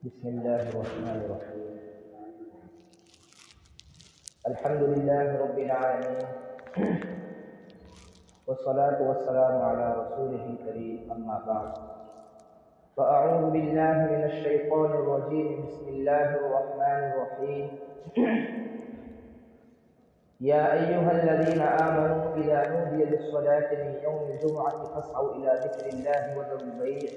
بسم الله الرحمن الرحيم. الحمد لله رب العالمين والصلاة والسلام على رسوله الكريم، أما بعد، فأعوذ بالله من الشيطان الرجيم. بسم الله الرحمن الرحيم. يا أيها الذين آمنوا إذا نودي للصلاة من يوم الجمعة فاسعوا إلى ذكر الله وذروا البيع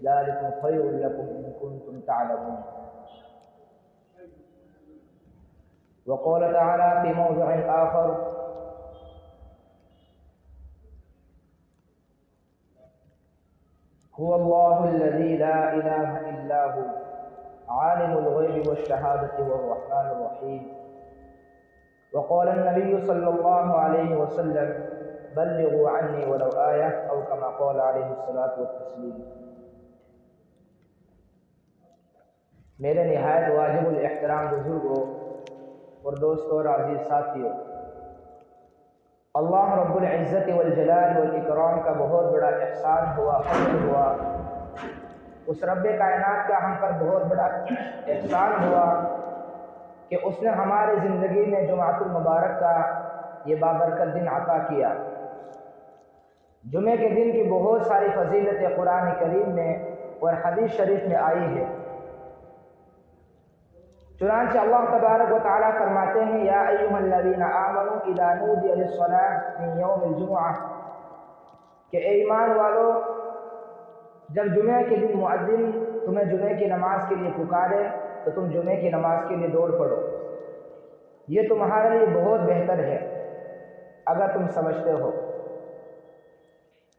ذلكم خير لكم إن كنتم تعلمون. وقال تعالى في موضع آخر: هو الله الذي لا إله إلا هو عالم الغيب والشهادة والرحمن الرحيم. وقال النبي صلى الله عليه وسلم: بلغوا عني ولو آية، أو كما قال عليه الصلاة والتسليم. میرے نہایت واجب الاحترام بزرگوں اور دوستوں اور عزیز ساتھیوں، اللہ رب العزت والجلال والاکرام کا بہت بڑا احسان ہوا، فضل ہوا۔ اس رب کائنات کا ہم پر بہت بڑا احسان ہوا کہ اس نے ہماری زندگی میں جمعۃ المبارک کا یہ بابرکت دن عطا کیا۔ جمعے کے دن کی بہت ساری فضیلتیں قرآن کریم میں اور حدیث شریف میں آئی ہے۔ چنانچہ اللہ تبارک و تعالیٰ فرماتے ہیں: یا ایھا الذین آمنوا اذا نودی للصلاۃ من یوم الجمعہ، کہ اے ایمان والو، جب جمعے کے دن مؤذن تمہیں جمعے کی نماز کے لیے پکارے تو تم جمعے کی نماز کے لیے دوڑ پڑو، یہ تمہارے لیے بہت بہتر ہے اگر تم سمجھتے ہو۔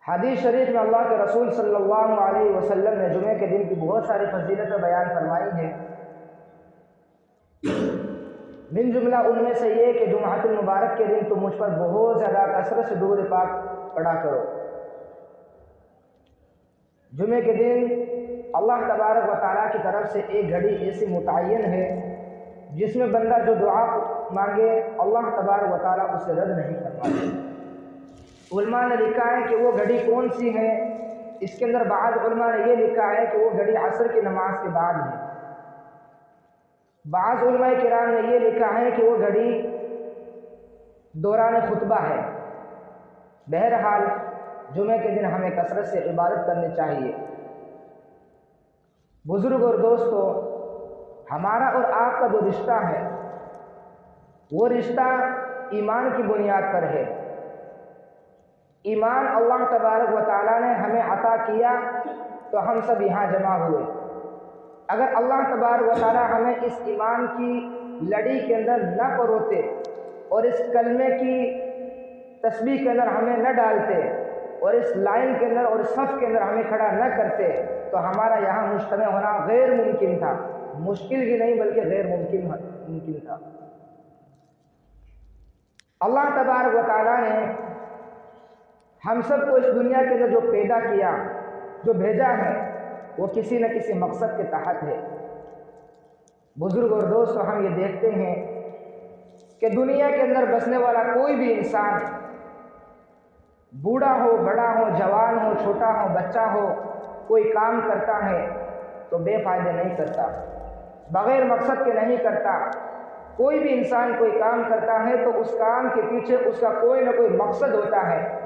حدیث شریف میں اللہ کے رسول صلی اللہ علیہ وسلم نے جمعے کے دن کی بہت ساری فضیلتیں بیان فرمائی ہیں۔ من جملہ ان میں سے یہ کہ جمعۃ المبارک کے دن تم مجھ پر بہت زیادہ کثرت سے درود پاک پڑھا کرو۔ جمعے کے دن اللہ تبارک و تعالیٰ کی طرف سے ایک گھڑی ایسی متعین ہے جس میں بندہ جو دعا مانگے اللہ تبارک و تعالیٰ اسے رد نہیں فرماتے۔ علماء نے لکھا ہے کہ وہ گھڑی کون سی ہے، اس کے اندر بعض علماء نے یہ لکھا ہے کہ وہ گھڑی عصر کی نماز کے بعد ہے۔ بعض علماء کرام نے یہ لکھا ہے کہ وہ گھڑی دوران خطبہ ہے۔ بہرحال جمعے کے دن ہمیں کثرت سے عبادت کرنی چاہیے۔ بزرگ اور دوستو، ہمارا اور آپ کا جو رشتہ ہے وہ رشتہ ایمان کی بنیاد پر ہے۔ ایمان اللہ تبارک و تعالیٰ نے ہمیں عطا کیا تو ہم سب یہاں جمع ہوئے۔ اگر اللہ تبارک و تعالیٰ ہمیں اس ایمان کی لڑی کے اندر نہ پروتے اور اس کلمے کی تسبیح کے اندر ہمیں نہ ڈالتے اور اس لائن کے اندر اور اس صف کے اندر ہمیں کھڑا نہ کرتے تو ہمارا یہاں مجتمع ہونا غیر ممکن تھا۔ مشکل ہی نہیں بلکہ غیر ممکن تھا۔ اللہ تبارک و تعالیٰ نے ہم سب کو اس دنیا کے اندر جو پیدا کیا، جو بھیجا ہے، وہ کسی نہ کسی مقصد کے تحت ہے۔ بزرگ اور دوستو، ہم یہ دیکھتے ہیں کہ دنیا کے اندر بسنے والا کوئی بھی انسان، بوڑھا ہو، بڑا ہو، جوان ہو، چھوٹا ہو، بچہ ہو، کوئی کام کرتا ہے تو بے فائدے نہیں کرتا، بغیر مقصد کے نہیں کرتا۔ کوئی بھی انسان کوئی کام کرتا ہے تو اس کام کے پیچھے اس کا کوئی نہ کوئی مقصد ہوتا ہے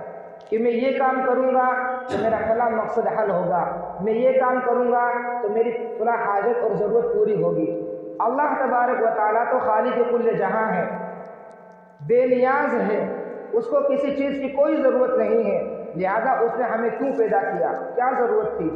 کہ میں یہ کام کروں گا تو میرا فلاں مقصد حل ہوگا، میں یہ کام کروں گا تو میری فلاں حاجت اور ضرورت پوری ہوگی۔ اللہ تبارک و تعالیٰ تو خالق کل جہاں ہے، بے نیاز ہے، اس کو کسی چیز کی کوئی ضرورت نہیں ہے، لہذا اس نے ہمیں کیوں پیدا کیا، کیا ضرورت تھی؟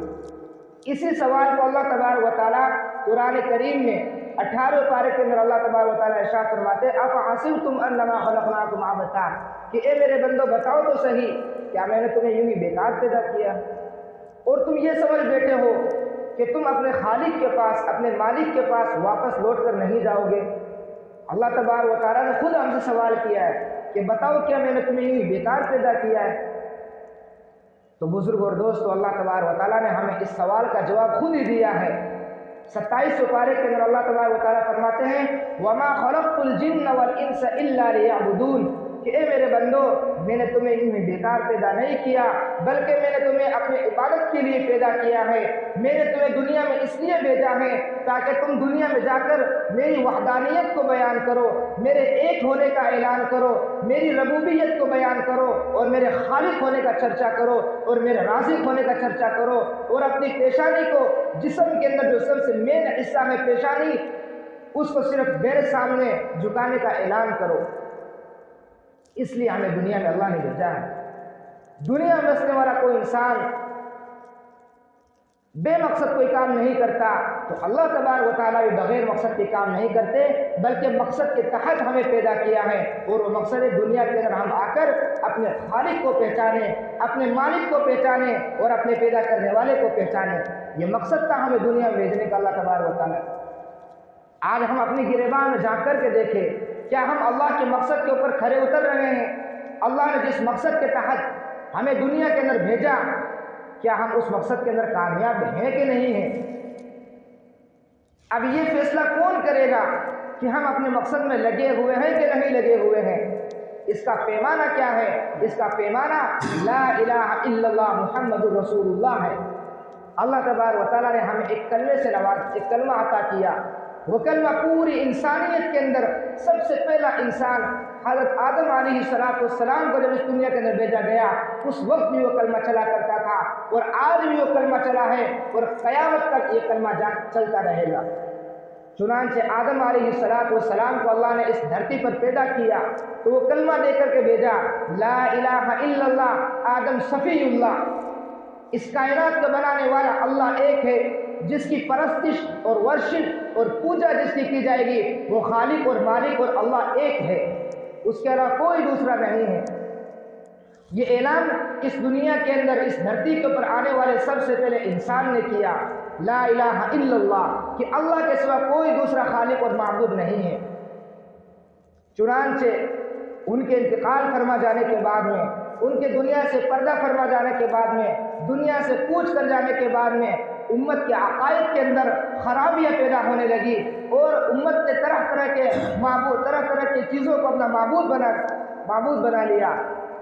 اسی سوال کو اللہ تبارک و تعالیٰ قرآن کریم میں 18 پارے کے اندر اللہ تبارک و تعالیٰ ارشاد فرماتے ہیں: افحسبتم انما خلقناکم عبثا، کہ اے میرے بندو بتاؤ تو صحیح، کیا میں نے تمہیں یوں ہی بیکار پیدا کیا اور تم یہ سمجھ بیٹھے ہو کہ تم اپنے خالق کے پاس، اپنے مالک کے پاس واپس لوٹ کر نہیں جاؤ گے؟ اللہ تبارک و تعالیٰ نے خود ہم سے سوال کیا ہے کہ بتاؤ کیا میں نے تمہیں یوں ہی بیکار پیدا کیا ہے؟ تو بزرگ اور دوستو، اللہ تبارک و تعالیٰ نے ہمیں اس سوال کا جواب خود ہی دیا ہے۔ 27 پارے کے اندر اللہ تبارک و تعالیٰ فرماتے ہیں: وَمَا خَلَقْتُ الْجِنَّ وَالْإِنسَ إِلَّا لِيَعْبُدُونَ، کہ اے میرے بندو، میں نے تمہیں یوں ہی بیکار پیدا نہیں کیا، بلکہ میں نے تمہیں اپنی عبادت کے لیے پیدا کیا ہے۔ میں نے تمہیں دنیا میں اس لیے بھیجا ہے تاکہ تم دنیا میں جا کر میری وحدانیت کو بیان کرو، میرے ایک ہونے کا اعلان کرو، میری ربوبیت کو بیان کرو، اور میرے خالق ہونے کا چرچا کرو، اور میرے رازق ہونے کا چرچا کرو، اور اپنی پیشانی کو، جسم کے اندر جو سب سے مین حصہ ہے پیشانی، اس کو صرف میرے سامنے جھکانے کا اعلان کرو۔ اس لیے ہمیں دنیا میں اللہ نے بھیجا ہے۔ دنیا میں بسنے والا کوئی انسان بے مقصد کوئی کام نہیں کرتا، تو اللہ تبارک و تعالیٰ بھی بغیر مقصد کے کام نہیں کرتے، بلکہ مقصد کے تحت ہمیں پیدا کیا ہے، اور وہ مقصد ہے دنیا کے اندر ہم آ کر اپنے خالق کو پہچانیں، اپنے مالک کو پہچانیں، اور اپنے پیدا کرنے والے کو پہچانیں۔ یہ مقصد تھا ہمیں دنیا میں بھیجنے کا اللہ تبارک و تعالیٰ۔ آج ہم اپنی گریبان میں جھانک کر کے دیکھیں، کیا ہم اللہ کے مقصد کے اوپر کھرے اتر رہے ہیں؟ اللہ نے جس مقصد کے تحت ہمیں دنیا کے اندر بھیجا، کیا ہم اس مقصد کے اندر کامیاب ہیں کہ نہیں ہیں؟ اب یہ فیصلہ کون کرے گا کہ ہم اپنے مقصد میں لگے ہوئے ہیں کہ نہیں لگے ہوئے ہیں؟ اس کا پیمانہ کیا ہے؟ اس کا پیمانہ لا الہ الا اللہ محمد رسول اللہ ہے۔ اللہ تبارک و تعالیٰ نے ہمیں ایک کلمے سے ایک کلمہ عطا کیا۔ وہ کلمہ پوری انسانیت کے اندر سب سے پہلا انسان حضرت آدم علیہ السلام کو جب اس دنیا کے اندر بھیجا گیا، اس وقت بھی وہ کلمہ چلا کرتا تھا، اور آج بھی وہ کلمہ چلا ہے، اور قیامت تک یہ کلمہ چلتا رہے گا۔ چنانچہ آدم علیہ السلام کو اللہ نے اس دھرتی پر پیدا کیا تو وہ کلمہ دے کر کے بھیجا، لا الہ الا اللہ، آدم صفی اللہ۔ اس کائنات کو بنانے والا اللہ ایک ہے، جس کی پرستش اور ورشپ اور پوجا جس کی جائے گی وہ خالق اور مالک اور اللہ ایک ہے، اس کے علاوہ کوئی دوسرا نہیں ہے۔ یہ اعلان اس دنیا کے اندر اس دھرتی کے اوپر آنے والے سب سے پہلے انسان نے کیا، لا الہ الا اللہ، کہ اللہ کے سوا کوئی دوسرا خالق اور معبود نہیں ہے۔ چنانچہ ان کے انتقال فرما جانے کے بعد میں، ان کے دنیا سے پردہ فرما جانے کے بعد میں، دنیا سے کوچ کر جانے کے بعد میں، امت کے عقائد کے اندر خرابیاں پیدا ہونے لگی، اور امت نے طرح طرح کی چیزوں کو اپنا معبود بنا لیا۔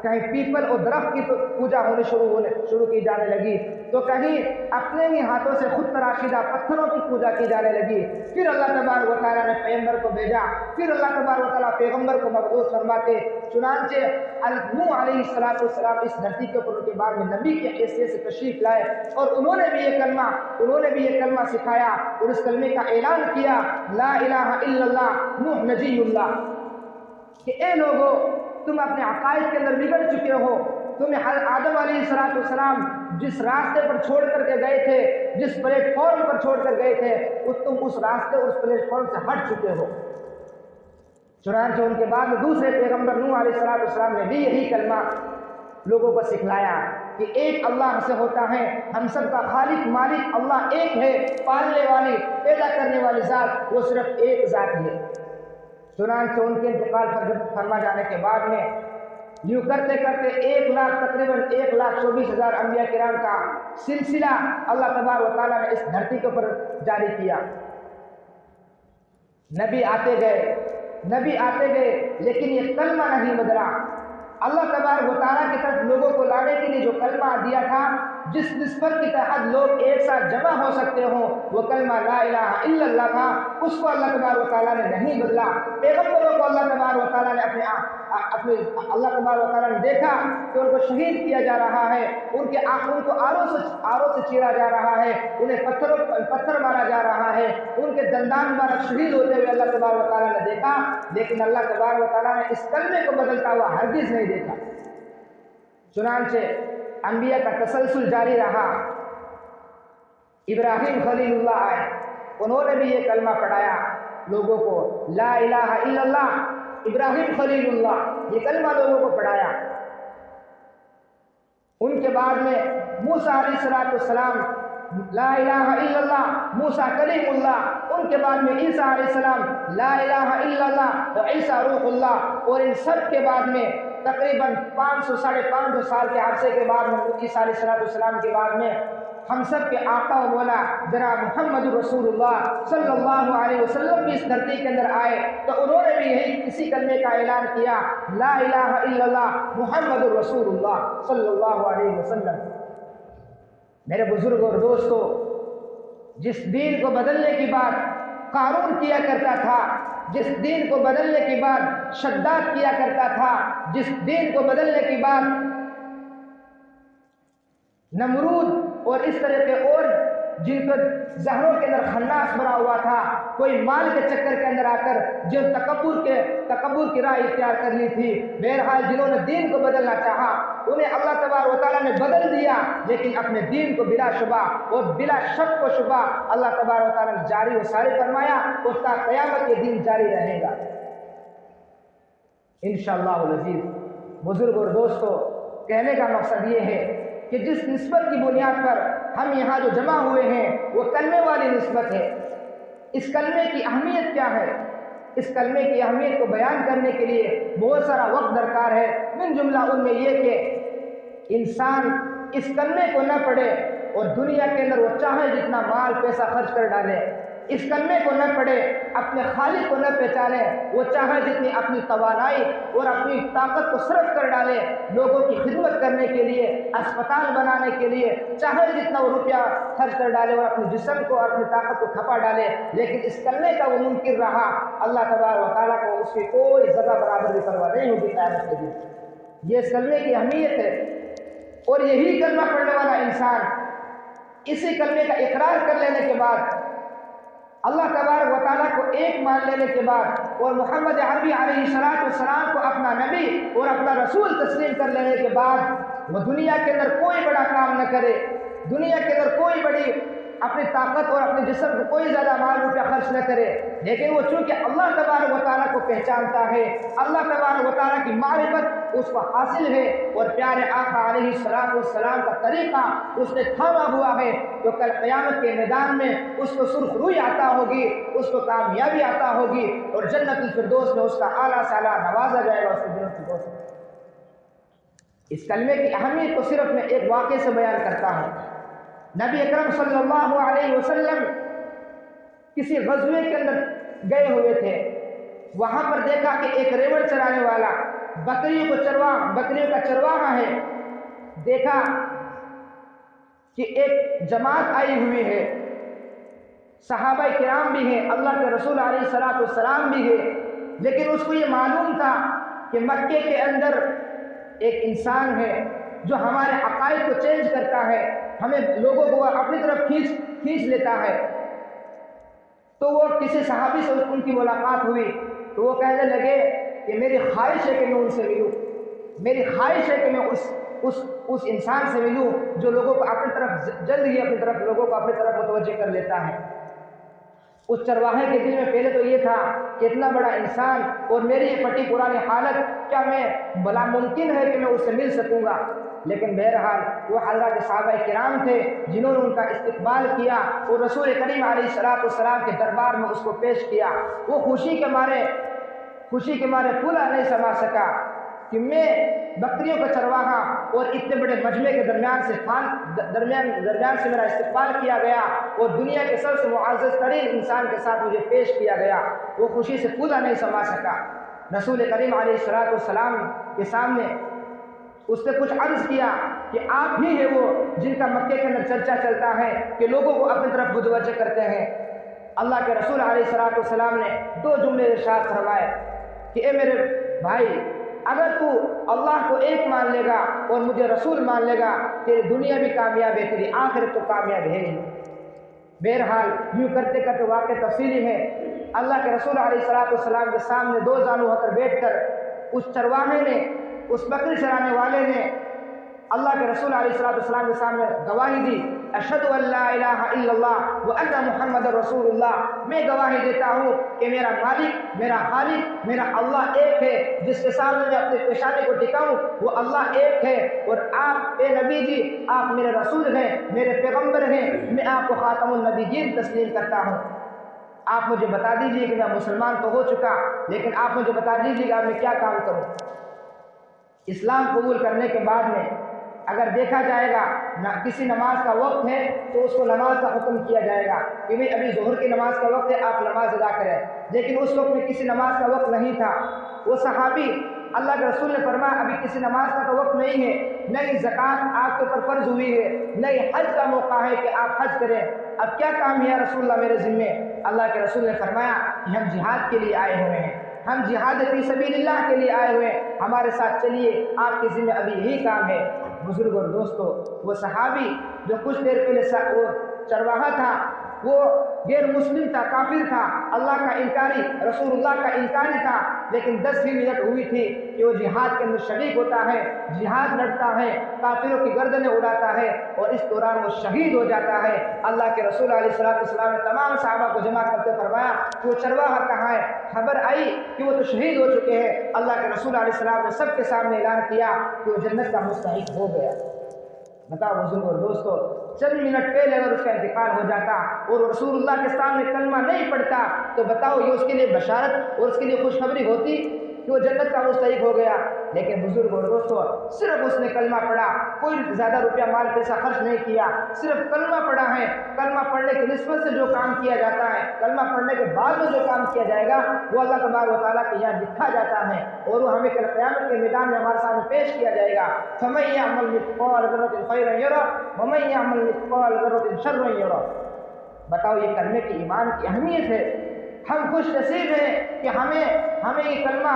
کہیں پیپل اور درخت کی پوجا شروع کی جانے لگی، تو کہیں اپنے ہی ہاتھوں سے خود تراشیدہ پتھروں کی پوجا کی جانے لگی۔ پھر اللہ تبارک و تعالیٰ نے پیغمبر کو بھیجا، پھر اللہ تبارک و تعالیٰ پیغمبر کو مبعوث فرماتے، چنانچہ نوح علیہ السلام اس دھرتی کے اوپر ان کے بعد میں نبی کی حیثیت سے تشریف لائے، اور انہوں نے بھی یہ کلمہ سکھایا، اور اس کلمے کا اعلان کیا، لا الہ الا اللہ نوح نجی اللہ، کہ اے لوگو، تم اپنے عقائد کے اندر بگڑ چکے ہو۔ تمہیں آدم علیہ السلام جس راستے پر چھوڑ کر کے گئے تھے، جس پلیٹ فارم پر چھوڑ کر گئے تھے، تم اس راستے اور اس پلیٹ فارم سے ہٹ چکے ہو۔ چنانچہ ان کے بعد میں دوسرے پیغمبر نوح علیہ السلام نے بھی یہی کلمہ لوگوں کو سکھلایا کہ ایک اللہ سے ہوتا ہے، ہم سب کا خالق مالک اللہ ایک ہے، پالنے والی پیدا کرنے والی ذات وہ صرف ایک ذات ہے۔ چنانچہ ان کے انتقال فرما جانے کے بعد میں یوں کرتے کرتے تقریباً 1,24,000 انبیاء کرام کا سلسلہ اللہ تبارک و تعالیٰ نے اس دھرتی کے اوپر جاری کیا۔ نبی آتے گئے لیکن یہ کلمہ نہیں بدلا۔ اللہ تبارک و تعالیٰ کی طرف لوگوں کو لانے کے لیے جو کلمہ دیا تھا، جس نسبت کے تحت لوگ ایک ساتھ جمع ہو سکتے ہوں، وہ کلمہ لا الہ الا اللہ تھا، اس کو اللہ تبارک و تعالیٰ نے نہیں بدلا۔ پیغمبروں کو اللہ تبارک و تعالیٰ نے اللہ تبارک و تعالیٰ نے دیکھا کہ ان کو شہید کیا جا رہا ہے، ان کو آروں سے چیرا جا رہا ہے، انہیں پتھر مارا جا رہا ہے، ان کے دندان مبارک شہید ہوتے ہوئے اللہ تبارک و تعالیٰ نے دیکھا، لیکن اللہ تبارک و تعالیٰ نے اس کلمے کو بدلتا ہوا ہرگز نہیں دیکھا۔ چنانچہ انبیاء کا تسلسل جاری رہا۔ ابراہیم خلیل اللہ آئے، انہوں نے بھی یہ کلمہ پڑھایا لوگوں کو، لا الہ الا اللہ ابراہیم خلیل اللہ، یہ کلمہ لوگوں کو پڑھایا۔ ان کے بعد میں موسیٰ علیہ السلام، لا الہ الا اللہ موسیٰ کلیم اللہ، ان کے بعد میں عیسیٰ علیہ السلام، لا الہ الا اللہ عیسیٰ روح اللہ، اور ان سب کے بعد میں تقریباً 500 ساڑھے 500 سال کے عرصے کے بعد میں عیسیٰ علیہ السلام کے بعد میں ہم سب کے آقا و مولا جناب محمد رسول اللہ صلی اللہ علیہ وسلم بھی اس دھرتی کے اندر آئے تو انہوں نے بھی یہی اسی کلمے کا اعلان کیا، لا الہ الا اللہ محمد رسول اللہ صلی اللہ علیہ وسلم۔ میرے بزرگ اور دوستو، جس دین کو بدلنے کی بات قارون کیا کرتا تھا، جس دین کو بدلنے کی بات شداد کیا کرتا تھا، جس دین کو بدلنے کی بات نمرود اور اس طرح کے اور جن کو ذہنوں کے اندر خناس بنا ہوا تھا، کوئی مال کے چکر کے اندر آ کر جو تکبر کی راہ اختیار کر لی تھی، بہرحال جنہوں نے دین کو بدلنا چاہا انہیں اللہ تبارک و تعالیٰ نے بدل دیا، لیکن اپنے دین کو بلا شبہ اور بلا شک و شبہ اللہ تبارک و تعالیٰ نے جاری و ساری فرمایا اور تا قیامت یہ دین جاری رہے گا انشاءاللہ العزیز۔ بزرگ اور دوستو، کہنے کا مقصد یہ ہے کہ جس نسبت کی بنیاد پر ہم یہاں جو جمع ہوئے ہیں وہ کلمے والی نسبت ہے۔ اس کلمے کی اہمیت کیا ہے؟ اس کلمے کی اہمیت کو بیان کرنے کے لیے بہت سارا وقت درکار ہے، من جملہ ان میں یہ کہ انسان اس کلمے کو نہ پڑھے اور دنیا کے اندر وہ چاہے جتنا مال پیسہ خرچ کر ڈالے، اس کلمے کو نہ پڑھے، اپنے خالق کو نہ پہچانے، وہ چاہے جتنی اپنی توانائی اور اپنی طاقت کو صرف کر ڈالے لوگوں کی خدمت کرنے کے لیے، اسپتال بنانے کے لیے، چاہے جتنا وہ روپیہ خرچ کر ڈالے اور اپنے جسم کو اور اپنی طاقت کو کھپا ڈالے، لیکن اس کلمے کا وہ منکر رہا، اللہ تبارک و تعالیٰ کو اس کی کوئی ذرہ برابر بھی پرواہ نہیں ہوگی قیامت کے دن۔ یہ اس کلمے کی اہمیت ہے، اور یہی کلمہ پڑھنے والا انسان اسی کلمے کا اقرار کر لینے کے بعد، اللہ تبارک و تعالیٰ کو ایک مان لینے کے بعد اور محمد عربی علیہ السلام کو اپنا نبی اور اپنا رسول تسلیم کر لینے کے بعد وہ دنیا کے اندر کوئی بڑا کام نہ کرے، دنیا کے اندر کوئی بڑی اپنی طاقت اور اپنے جسم کو کوئی زیادہ مال روپیہ خرچ نہ کرے، لیکن وہ چونکہ اللہ تبارک و تعالیٰ کو پہچانتا ہے، اللہ تبارک و تعالیٰ کی معرفت اس کو حاصل ہے اور پیارے آقا علیہ السلام کا طریقہ اس نے تھاما ہوا ہے، تو کل قیامت کے میدان میں اس کو سرخ روئی عطا ہوگی، اس کو کامیابی عطا ہوگی اور جنت الفردوس میں اس کا اعلیٰ سے اعلیٰ نوازا جائے گا اس کو جنت الفردوس میں۔ اس کلمے کی اہمیت کو صرف میں ایک واقعے سے بیان کرتا ہوں۔ نبی اکرم صلی اللہ علیہ وسلم کسی غزوے کے اندر گئے ہوئے تھے، وہاں پر دیکھا کہ ایک ریوڑ چرانے والا بکریوں کا چرواہا ہے، دیکھا کہ ایک جماعت آئی ہوئی ہے، صحابہ کرام بھی ہیں، اللہ کے رسول علیہ السلام بھی ہے، لیکن اس کو یہ معلوم تھا کہ مکے کے اندر ایک انسان ہے جو ہمارے عقائد کو چینج کرتا ہے، ہمیں لوگوں کو اپنی طرف کھینچ لیتا ہے۔ تو وہ کسی صحابی سے ان کی ملاقات ہوئی تو وہ کہنے لگے کہ میری خواہش ہے کہ میں ان سے ملوں، میری خواہش ہے کہ میں اس انسان سے ملوں جو لوگوں کو اپنی طرف جلد ہی لوگوں کو اپنی طرف متوجہ کر لیتا ہے۔ اس چرواہے کے دل میں پہلے تو یہ تھا کہ اتنا بڑا انسان اور میری یہ پھٹی پرانی حالت، کیا میں بلا ممکن ہے کہ میں اس سے مل سکوں گا؟ لیکن بہرحال وہ حضرات صحابہ کرام تھے جنہوں نے ان کا استقبال کیا اور رسول کریم علیہ السلام کے دربار میں اس کو پیش کیا۔ وہ خوشی کے مارے پھولا نہیں سما سکا کہ میں بکریوں کا چرواہا اور اتنے بڑے مجمع کے درمیان سے میرا استقبال کیا گیا اور دنیا کے سب سے معزز ترین انسان کے ساتھ مجھے پیش کیا گیا، وہ خوشی سے پھولا نہیں سما سکا۔ رسول کریم علیہ السلام کے سامنے اس نے کچھ عرض کیا کہ آپ ہی ہیں وہ جن کا مکے کے اندر چرچا چلتا ہے کہ لوگوں کو اپنی طرف متوجہ کرتے ہیں۔ اللہ کے رسول علیہ السلام نے دو جملے ارشاد فرمائے کہ اے میرے بھائی، اگر تو اللہ کو ایک مان لے گا اور مجھے رسول مان لے گا، تیری دنیا بھی کامیاب ہے، تیری آخرت تو کامیاب ہے ہی۔ بہرحال یوں کرتے کرتے واقع تفصیلی ہے، اللہ کے رسول علیہ السلام کے سامنے دو زانو ہو کر بیٹھ کر اس چرواہے نے، اس بکری چرانے والے نے اللہ کے رسول علیہ السلام کے سامنے گواہی دی، اشہد ان لا الہ الا اللہ وان محمد رسول اللہ، میں گواہی دیتا ہوں کہ میرا مالک، میرا خالق، میرا اللہ ایک ہے، جس کے سامنے میں اپنے پیشانی کو ٹکاؤں وہ اللہ ایک ہے، اور آپ اے نبی جی آپ میرے رسول ہیں، میرے پیغمبر ہیں، میں آپ کو خاتم النبیین تسلیم کرتا ہوں۔ آپ مجھے بتا دیجئے کہ میں مسلمان تو ہو چکا، لیکن آپ مجھے بتا دیجئے کہ میں کیا کام کروں۔ اسلام قبول کرنے کے بعد میں اگر دیکھا جائے گا کسی نماز کا وقت ہے تو اس کو نماز کا حکم کیا جائے گا کہ بھئی ابھی ظہر کی نماز کا وقت ہے، آپ نماز ادا کریں، لیکن اس وقت میں کسی نماز کا وقت نہیں تھا۔ وہ صحابی اللہ کے رسول نے فرمایا ابھی کسی نماز کا تو وقت نہیں ہے، نہیں زکوٰۃ آپ کے اوپر فرض ہوئی ہے، نہیں حج کا موقع ہے کہ آپ حج کریں، اب کیا کام ہے یا رسول اللہ میرے ذمے؟ اللہ کے رسول نے فرمایا کہ ہم جہاد کے لیے آئے ہوئے ہیں، ہم جہاد فی سبیل اللہ کے لیے آئے ہوئے ہیں، ہمارے ساتھ چلیے، آپ کے ذمہ ابھی یہی کام ہے۔ بزرگ اور دوستو، وہ صحابی جو کچھ دیر پہلے وہ چرواہا تھا، وہ غیر مسلم تھا، کافر تھا، اللہ کا انکاری، رسول اللہ کا انکاری تھا، لیکن 10 ہی منٹ ہوئی تھی کہ وہ جہاد کے اندر شریک ہوتا ہے، جہاد لڑتا ہے، کافروں کی گردنیں اڑاتا ہے، اور اس دوران وہ شہید ہو جاتا ہے۔ اللہ کے رسول علیہ السلام نے تمام صحابہ کو جمع کرتے فرمایا کہ وہ چرواہا کہاں ہے؟ خبر آئی کہ وہ تو شہید ہو چکے ہیں۔ اللہ کے رسول علیہ السلام نے سب کے سامنے اعلان کیا کہ وہ جنت کا مستحق ہو گیا۔ بتاؤ بزرگ اور دوستو، چند منٹ پہلے اگر اس کا انتقال ہو جاتا اور رسول اللہ کے سامنے کلمہ نہیں پڑھتا تو بتاؤ یہ اس کے لیے بشارت اور اس کے لیے خوشخبری ہوتی کہ وہ جنت کا مستحق ہو گیا؟ لیکن بزرگ اور دوستو، صرف اس نے کلمہ پڑھا، کوئی زیادہ روپیہ مال پیسہ خرچ نہیں کیا، صرف کلمہ پڑھا ہے۔ کلمہ پڑھنے کی نسبت سے جو کام کیا جاتا ہے، کلمہ پڑھنے کے بعد میں جو کام کیا جائے گا وہ اللہ تبارک و تعالیٰ کے یہاں لکھا جاتا ہے، اور وہ ہمیں کل قیامت کے میدان میں ہمارے سامنے پیش کیا جائے گا۔ فَمَن يَعْمَلْ مِثْقَالَ ذَرَّةٍ خَيْرًا يَرَهُ وَمَن يَعْمَلْ مِثْقَالَ ذَرَّةٍ شَرًّا يَرَهُ۔ بتاؤ یہ کلمے کی ایمان کی اہمیت ہے۔ ہم خوش نصیب ہیں کہ ہمیں یہ کلمہ،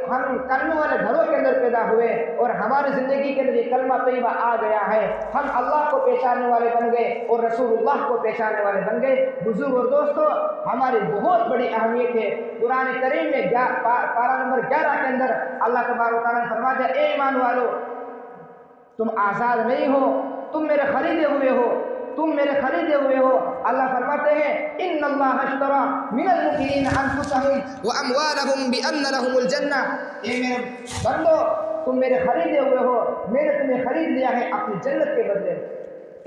ہم کلمے والے گھروں کے اندر پیدا ہوئے اور ہماری زندگی کے اندر یہ کلمہ طیبہ آ گیا ہے، ہم اللہ کو پہچاننے والے بن گئے اور رسول اللہ کو پہچاننے والے بن گئے۔ بزرگ اور دوستو، ہماری بہت بڑی اہمیت ہے۔ قرآن کریم میں پارہ نمبر 11 کے اندر اللہ تبارک و تعالیٰ نے فرمایا اے ایمان والو، تم آزاد نہیں ہو، تم میرے خریدے ہوئے ہو، تم میرے خریدے ہوئے ہو۔ اللہ فرماتے ہیں ان اللہ اشترى من المؤمنین انفسهم واموالهم بان لهم الجنہ، اے میرے بندو تم میرے خریدے ہوئے ہو، میں نے تمہیں خرید لیا ہے اپنی جنت کے بدلے۔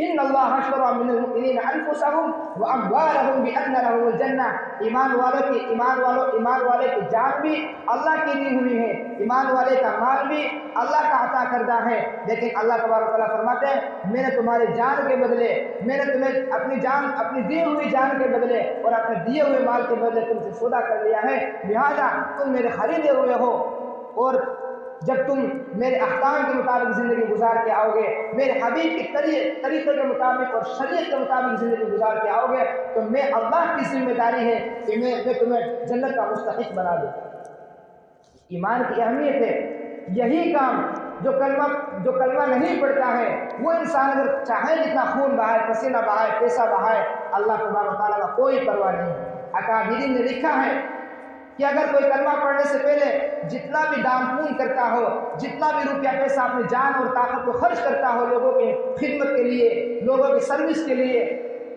ان اللہ اشترى من المؤمنین انفسهم واموالهم بان لهم الجنہ، ایمان والے کی جان بھی اللہ کی دی ہوئی ہے، ایمان والے کا مال بھی اللہ کا عطا کردہ ہے، لیکن اللہ تبارک و تعالیٰ فرماتے ہیں میں نے تمہاری جان کے بدلے، میں نے تمہیں اپنی دی ہوئی جان کے بدلے اور اپنے دیے ہوئے مال کے بدلے تم سے سودا کر لیا ہے، لہذا تم میرے خریدے ہوئے ہو، اور جب تم میرے احکام کے مطابق زندگی گزار کے آؤ گے، میرے حبیب کے طریقے کے مطابق اور شریعت کے مطابق زندگی گزار کے آؤ گے، تو میں اللہ کی ذمہ داری ہے کہ میں تمہیں جنت کا مستحق بنا دوں۔ ایمان کی اہمیت ہے۔ یہی کام جو کلمہ نہیں پڑھتا ہے وہ انسان اگر چاہے جتنا خون بہائے، پسینہ بہائے، پیسہ بہائے، اللہ تبارک و تعالیٰ کا کوئی پرواہ نہیں۔ اکابرین نے لکھا ہے کہ اگر کوئی کلمہ پڑھنے سے پہلے جتنا بھی دام پون کرتا ہو، جتنا بھی روپیہ پیسہ اپنی جان اور طاقت کو خرچ کرتا ہو لوگوں کی خدمت کے لیے، لوگوں کی سروس کے لیے،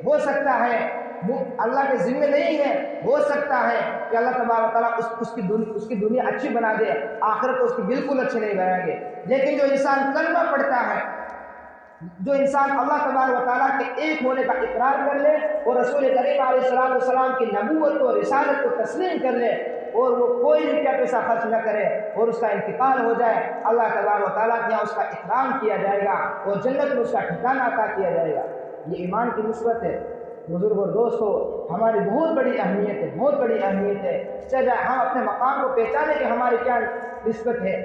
ہو سکتا ہے اللہ کے ذمہ نہیں ہے، ہو سکتا ہے کہ اللہ تبارک و تعالیٰ اس کی دنیا اچھی بنا دے، آخرت تو اس کی بالکل اچھی نہیں بنائیں گے۔ لیکن جو انسان کلمہ پڑھتا ہے، جو انسان اللہ تبارک و تعالیٰ کے ایک ہونے کا اقرار کر لے اور رسول کریم علیہ السلام کی نبوت اور رسالت کو تسلیم کر لے اور وہ کوئی روپیہ پیسہ خرچ نہ کرے اور اس کا انتقال ہو جائے، اللہ تبارک و تعالیٰ کے یہاں اس کا اکرام کیا جائے گا اور جنت میں اس کا ٹھکانہ عطا کیا جائے گا۔ یہ ایمان کی نسبت ہے۔ بزرگ اور دوستو، ہماری بہت بڑی اہمیت ہے، بہت بڑی اہمیت ہے۔ چاہے ہم اپنے مقام کو پہچانے کہ ہماری کیا نسبت ہے۔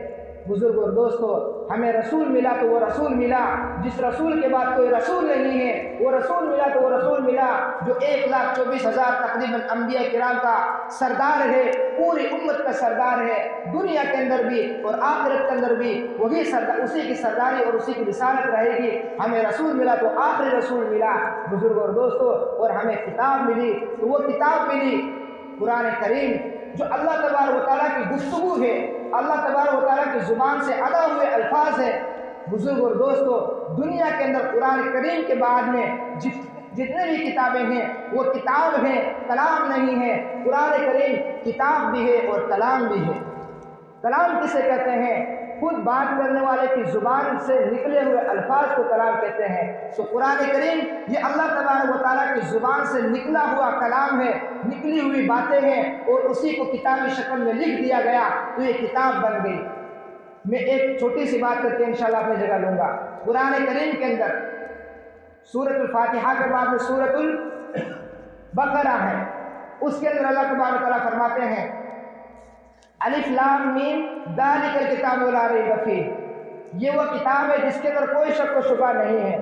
بزرگ اور دوستو، ہمیں رسول ملا تو وہ رسول ملا جس رسول کے بعد کوئی رسول نہیں ہے، وہ رسول ملا تو وہ رسول ملا جو 1,24,000 تقریباً انبیاء کرام کا سردار ہے، پوری امت کا سردار ہے، دنیا کے اندر بھی اور آخرت کے اندر بھی وہی اسی کی سرداری اور اسی کی رسالت رہے گی۔ ہمیں رسول ملا تو آخری رسول ملا بزرگ اور دوستو، اور ہمیں کتاب ملی تو وہ کتاب ملی قرآن کریم جو اللہ تبارک و تعالیٰ کی گفتگو ہے، اللہ تبارک و تعالیٰ کی زبان سے ادا ہوئے الفاظ ہے۔ بزرگ اور دوستو، دنیا کے اندر قرآن کریم کے بعد میں جتنے بھی کتابیں ہیں وہ کتاب ہیں، کلام نہیں ہے۔ قرآن کریم کتاب بھی ہے اور کلام بھی ہے۔ کلام کسے کہتے ہیں؟ خود بات کرنے والے کی زبان سے نکلے ہوئے الفاظ کو کلام کہتے ہیں۔ تو قرآن کریم یہ اللہ تبارک و تعالیٰ کی زبان سے نکلا ہوا کلام ہے، نکلی ہوئی باتیں ہیں، اور اسی کو کتابی شکل میں لکھ دیا گیا تو یہ کتاب بن گئی۔ میں ایک چھوٹی سی بات کر کے انشاءاللہ اپنی جگہ لوں گا۔ قرآن کریم کے اندر سورۃ الفاتحہ کے بعد میں سورۃ البقرہ ہے، اس کے اندر اللہ تبارک و تعالیٰ فرماتے ہیں الف لام میم ذالک الکتاب لا ریب فیہ، یہ وہ کتاب ہے جس کے اندر کوئی شک و شبہ نہیں ہے۔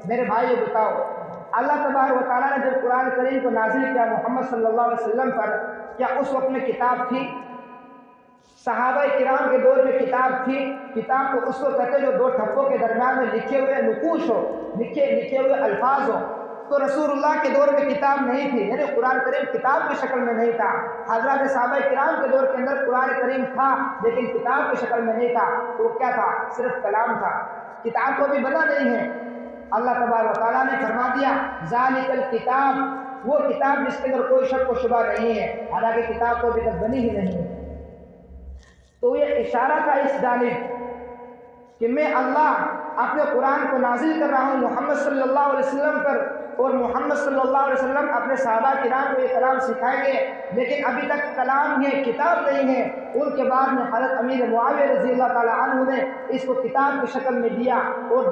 میرے بھائیو بتاؤ، اللہ تبارک و تعالیٰ نے جب قرآن کریم کو نازل کیا محمد صلی اللہ علیہ وسلم پر، کیا اس وقت میں کتاب تھی؟ صحابہ کرام کے دور میں کتاب تھی؟ کتاب کو اس کو کہتے جو دو ٹھپوں کے درمیان میں لکھے ہوئے نقوش ہو، لکھے ہوئے الفاظ ہو۔ تو رسول اللہ کے دور میں کتاب نہیں تھی، یعنی قرآن کریم کتاب کی شکل میں نہیں تھا۔ حضرات صحابہ کرام کے دور کے اندر قرآن کریم تھا لیکن کتاب کی شکل میں نہیں تھا، تو کیا تھا؟ صرف کلام تھا، کتاب کو بھی بنا نہیں ہے۔ اللہ تبارک و تعالیٰ نے فرما دیا ذالک الکتاب، وہ کتاب جس کے اندر کوئی شک و شبہ نہیں ہے، حالانکہ کتاب کو ابھی تک بنی ہی نہیں ہے۔ تو یہ اشارہ تھا اس جانب کہ میں اللہ اپنے قرآن کو نازل کر رہا ہوں محمد صلی اللہ علیہ وسلم پر، اور محمد صلی اللہ علیہ وسلم اپنے صحابہ کرام کو یہ کلام سکھائیں گے، لیکن ابھی تک کلام ہے، کتاب نہیں ہے۔ ان کے بعد میں حضرت امیر معاویہ رضی اللہ تعالیٰ عنہ نے اس کو کتاب کی شکل میں دیا، اور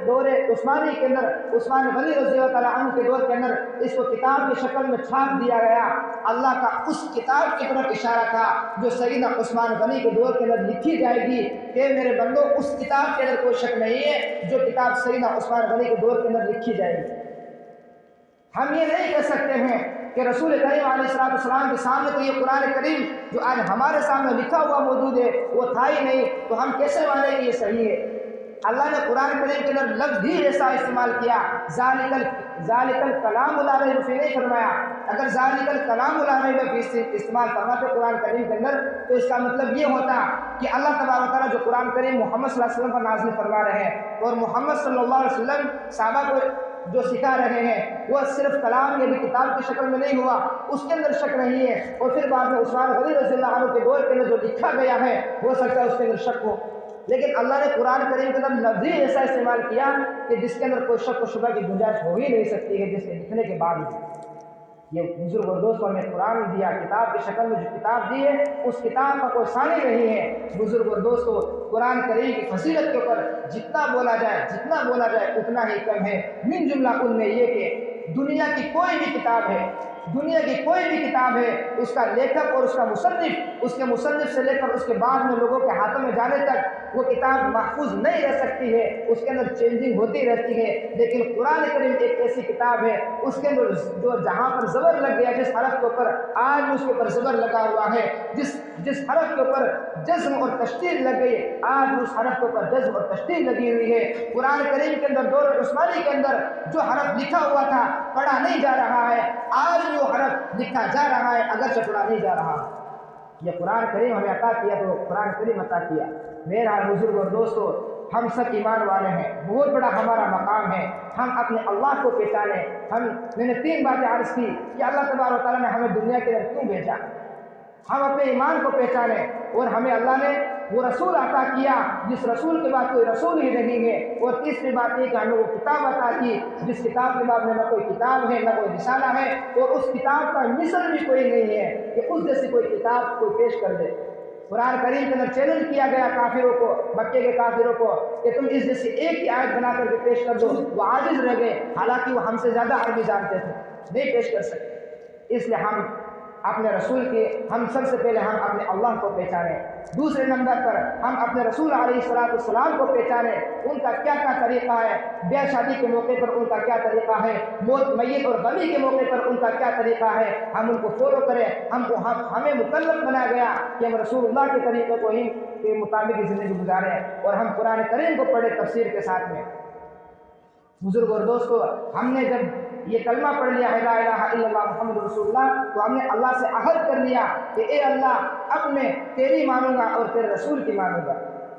دور عثمانی کے اندر، عثمان غنی رضی اللہ تعالیٰ عنہ کے دور کے اندر اس کو کتاب کی شکل میں چھاپ دیا گیا۔ اللہ کا اس کتاب کی طرف اشارہ تھا جو سیدنا عثمان غنی کے دور کے اندر لکھی جائے گی کہ میرے بندو اس کتاب کے اندر کوئی شک نہیں ہے جو کتاب سیدنا عثمان غنی کے دور کے اندر لکھی جائے گی۔ ہم یہ نہیں کہہ سکتے ہیں کہ رسول کریم علیہ السلام کے سامنے تو یہ قرآن کریم جو آج ہمارے سامنے لکھا ہوا موجود ہے وہ تھا ہی نہیں، تو ہم کیسے مانیں گے یہ صحیح ہے؟ اللہ نے قرآن کریم کے اندر لفظ ہی ایسا استعمال کیا، ذالک الکلام لا ریب فیہ نہیں فرمایا۔ اگر ذالک الکلام لا ریب فیہ استعمال فرماتے قرآن کریم کے اندر تو اس کا مطلب یہ ہوتا کہ اللہ تبارک و تعالیٰ جو قرآن کریم محمد صلی اللہ علیہ وسلم پر نازل فرما رہے ہیں اور محمد صلی اللہ علیہ وسلم صحابہ کو جو سکھا رہے ہیں وہ صرف کلام، یہ بھی کتاب کی شکل میں نہیں ہوا، اس کے اندر شک نہیں ہے۔ اور پھر بعد میں عثمان غنی رضی اللہ عنہ کے دور کے اندر جو لکھا گیا ہے ہو سکتا ہے اس کے اندر شک ہو، لیکن اللہ نے قرآن کریم کے اندر لفظ ہی ایسا استعمال کیا کہ جس کے اندر کوئی شک و شبہ کی گنجائش ہو ہی نہیں سکتی ہے، جس کے لکھنے کے بعد بھی۔ یہ بزرگ اور دوستوں ہمیں قرآن دیا، کتاب کی شکل میں جو کتاب دی ہے اس کتاب کا کوئی ثانی نہیں ہے۔ بزرگ اور دوستوں، قرآن کریم کی فضیلت کے اوپر جتنا بولا جائے اتنا ہی کم ہے۔ من جملہ ان میں یہ کہ دنیا کی کوئی بھی کتاب ہے، اس کا لیکھک اور اس کا مصنف، اس کے مصنف سے لے کر اس کے بعد میں لوگوں کے ہاتھوں میں جانے تک وہ کتاب محفوظ نہیں رہ سکتی ہے، اس کے اندر چینجنگ ہوتی رہتی ہے۔ لیکن قرآن کریم ایک ایسی کتاب ہے اس کے اندر جو جہاں پر زبر لگ گیا، جس حرف کے اوپر آج اس کے اوپر زبر لگا ہوا ہے، جس حرف کے اوپر جزم اور تشدید لگ گئی، آج اس حرف کے اوپر جزم اور تشدید لگی ہوئی ہے۔ قرآن کریم کے اندر دور عثمانی کے اندر جو حرف لکھا ہوا تھا پڑھا نہیں جا رہا ہے، آج وہ حرف لکھا جا رہا ہے اگرچہ پڑھا نہیں جا رہا۔ یہ قرآن کریم ہمیں عطا کیا تو قرآن کریم عطا کیا۔ میرا بزرگ اور دوستو، ہم سب ایمان والے ہیں، بہت بڑا ہمارا مقام ہے، ہم اپنے اللہ کو پہچانیں۔ میں نے 3 باتیں عرض کی کہ اللہ تبارک و تعالیٰ نے ہمیں دنیا کے اندر کیوں بھیجا، ہم اپنے ایمان کو پہچانیں، اور ہمیں اللہ نے وہ رسول عطا کیا جس رسول کے بعد کوئی رسول ہی نہیں ہے، اور تیسری بات یہ کہ ہمیں وہ کتاب عطا کی جس کتاب کے بعد میں نہ کوئی کتاب ہے نہ کوئی رسالہ ہے، اور اس کتاب کا مثل بھی کوئی نہیں ہے کہ اس جیسی کوئی کتاب کوئی پیش کر دے۔ قرآن کریم کے اندر چیلنج کیا گیا کافروں کو، مکے کے کافروں کو، کہ تم اس جیسی ایک ہی آیت بنا کر کے پیش کر دو۔ وہ عاجز رہ گئے، حالانکہ وہ ہم سے زیادہ عربی جانتے تھے، نہیں پیش کر سکتے۔ اس لیے ہم اپنے رسول کے، ہم سب سے پہلے ہم اپنے اللہ کو پہچانیں، دوسرے نمبر پر ہم اپنے رسول علیہ السلام کو پہچانیں، ان کا کیا کیا طریقہ ہے، بیاہ شادی کے موقع پر ان کا کیا طریقہ ہے، موت میت اور غمی کے موقع پر ان کا کیا طریقہ ہے، ہم ان کو فالو کریں۔ ہمیں مکلف بنایا گیا کہ ہم رسول اللہ کے طریقے کو ہی کے مطابق زندگی گزاریں، اور ہم قرآن کریم کو پڑھیں تفسیر کے ساتھ میں۔ بزرگ اور دوستو، ہم نے جب یہ کلمہ پڑھ لیا ہے لا الہ الا اللہ محمد رسول اللہ، تو ہم نے اللہ سے عہد کر لیا کہ اے اللہ اب میں تیری مانوں گا اور تیرے رسول کی مانوں گا۔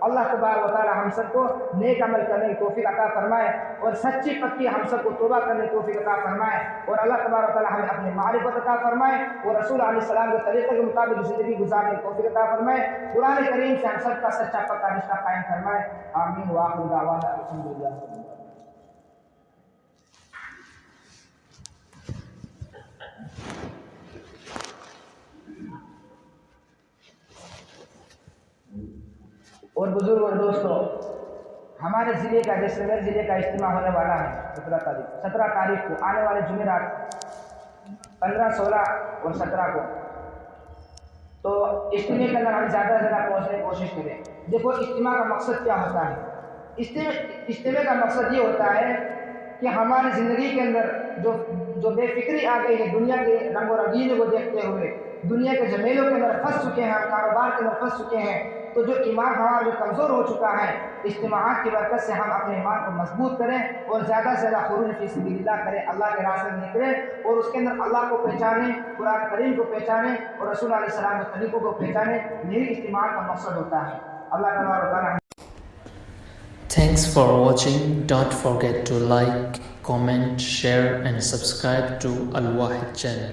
اللہ تبارک و تعالی ہم سب کو نیک عمل کرنے کی توفیق عطا فرمائے، اور سچی پکی ہم سب کو توبہ کرنے کی توفیق عطا فرمائے، اور اللہ تبارک و تعالی ہمیں اپنی معرفت عطا فرمائے، اور رسول علیہ السلام کے طریقے کے مطابق زندگی گزارنے کی توفیق عطا فرمائے، قرآن کریم سے ہم سب کا سچا پکا رشتہ قائم فرمائے۔ آمین وآخر دعوانا الحمدللہ۔ اور بزرگ اور دوستوں، ہمارے ضلع کا جیسے میرے ضلع کا اجتماع ہونے والا ہے 17 تاریخ کو، آنے والے جمعرات 15، 16 اور 17 کو. تو اجتماع کے اندر ہم زیادہ سے زیادہ پہنچنے کی کوشش کریں. دیکھو اجتماع کا مقصد کیا ہوتا ہے؟ اجتماع کا مقصد یہ ہوتا ہے کہ ہماری زندگی کے اندر جو بے فکری آ گئی ہے، دنیا کے رنگ و رنگین کو دیکھتے ہوئے، دنیا کے جمیلوں کے اندر پھنس چکے ہیں، کاروبار کے اندر پھنس چکے ہیں، تو جو ایمان ہمارا جو کمزور ہو چکا ہے، اجتماعات کی برکت سے ہم اپنے ایمان کو مضبوط کریں اور زیادہ سے زیادہ خروج فی سبیل اللہ کریں، اللہ کے راستے میں نکلیں اور اس کے اندر اللہ کو پہچانیں، قرآن کریم کو پہچانیں اور رسول علیہ السلام کے طریقوں کو پہچانیں. یہی اجتماعات کا مقصد ہوتا ہے. اللہ تبارک و تعالیٰ. Thanks for watching. Don't forget to like, comment, share and subscribe to Al Wahid channel.